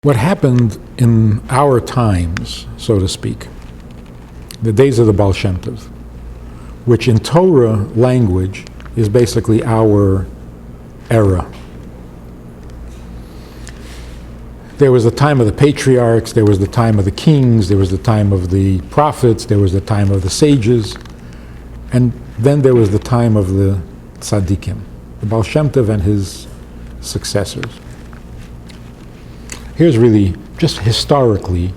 What happened in our times, so to speak, the days of the Baal Shem Tov, which in Torah language is basically our era. There was the time of the patriarchs, there was the time of the kings, there was the time of the prophets, there was the time of the sages, and then there was the time of the tzaddikim, the Baal Shem Tov and his successors. Here's really, just historically,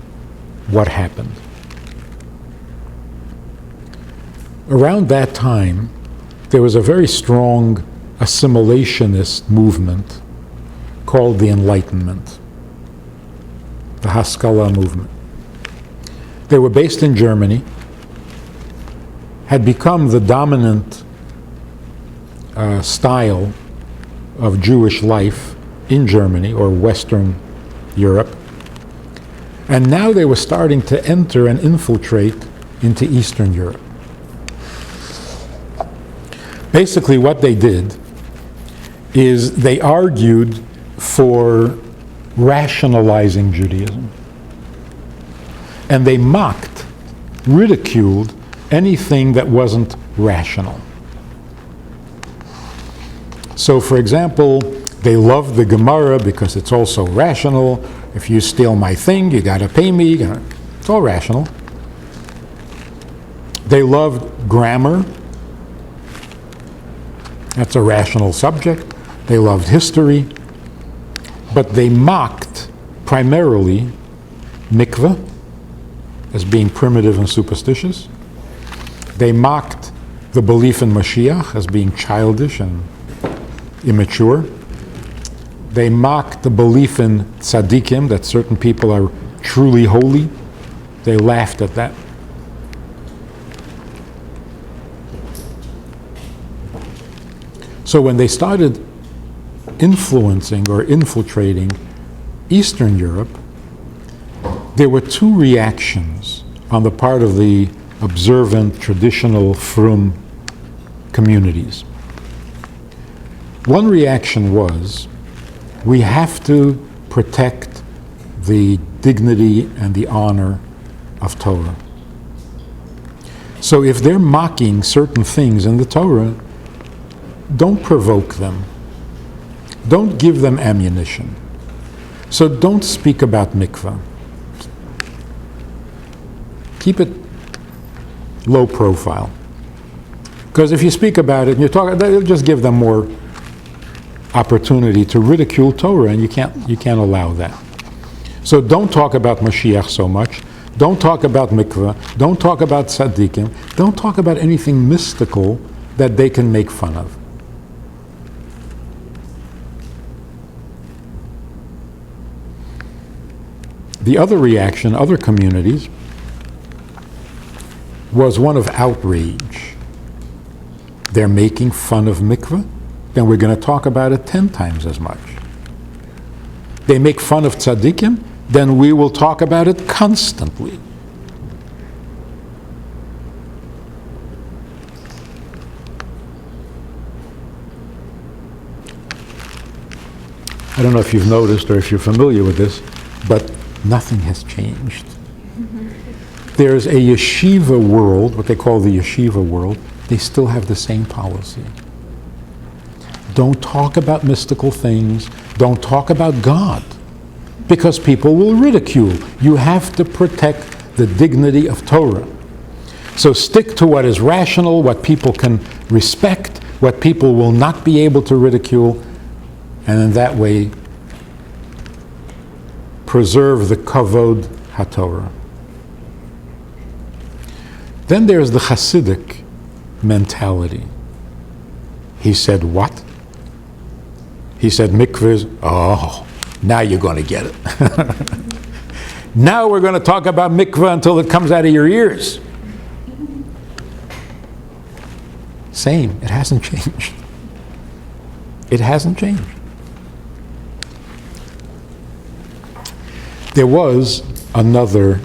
what happened. Around that time, there was a very strong assimilationist movement called the Enlightenment, the Haskalah movement. They were based in Germany, had become the dominant style of Jewish life in Germany or Western Europe, and now they were starting to enter and infiltrate into Eastern Europe. Basically what they did is they argued for rationalizing Judaism. And they mocked, ridiculed anything that wasn't rational. So, for example, they loved the Gemara because it's also rational. If you steal my thing, you got to pay me. It's all rational. They loved grammar. That's a rational subject. They loved history. But they mocked primarily mikveh as being primitive and superstitious. They mocked the belief in Mashiach as being childish and immature. They mocked the belief in tzaddikim, that certain people are truly holy. They laughed at that. So when they started influencing or infiltrating Eastern Europe, there were two reactions on the part of the observant, traditional, frum communities. One reaction was, we have to protect the dignity and the honor of Torah. So if they're mocking certain things in the Torah, don't provoke them. Don't give them ammunition. So don't speak about mikvah. Keep it low profile. Because if you speak about it and you talk, it'll just give them more opportunity to ridicule Torah, and you can't allow that. So don't talk about Mashiach so much. Don't talk about mikvah. Don't talk about tzaddikim. Don't talk about anything mystical that they can make fun of. The other reaction, other communities, was one of outrage. They're making fun of mikveh, then we're going to talk about it 10 times as much. They make fun of tzaddikim, then we will talk about it constantly. I don't know if you've noticed or if you're familiar with this, but nothing has changed. There's a yeshiva world, what they call the yeshiva world. They still have the same policy. Don't talk about mystical things. Don't talk about God, because people will ridicule. You have to protect the dignity of Torah. So stick to what is rational, what people can respect, what people will not be able to ridicule, and in that way preserve the kavod haTorah. Then there's the Hasidic mentality. He said what? He said mikvahs. Oh, now you're going to get it. Now we're going to talk about mikvah until it comes out of your ears. Same. It hasn't changed. It hasn't changed. There was another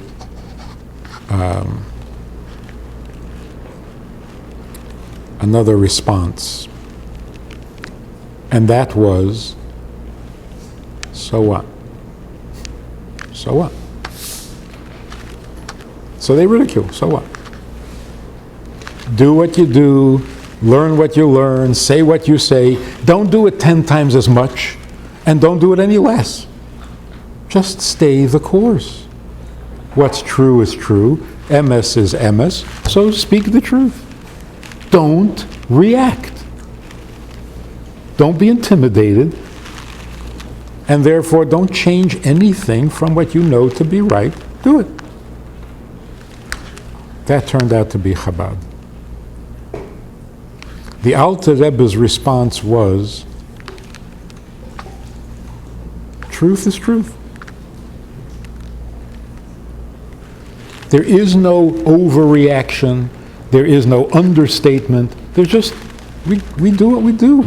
response, and that was, so what? So what? So they ridicule. So what? Do what you do, learn what you learn, say what you say. Don't do it 10 times as much, and don't do it any less. Just stay the course. What's true is true. MS is MS. So speak the truth. Don't react. Don't be intimidated. And therefore, don't change anything from what you know to be right. Do it. That turned out to be Chabad. The Alter Rebbe's response was, truth is truth. There is no overreaction. There is no understatement. There's just, we do what we do.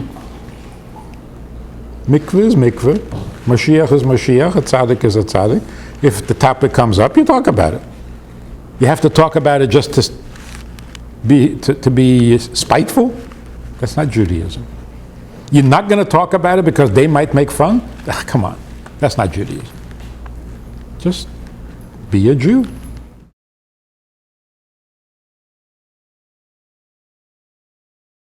Mikveh is mikveh. Mashiach is Mashiach. A tzaddik is a tzaddik. If the topic comes up, you talk about it. You have to talk about it just to be spiteful? That's not Judaism. You're not going to talk about it because they might make fun? Come on. That's not Judaism. Just be a Jew.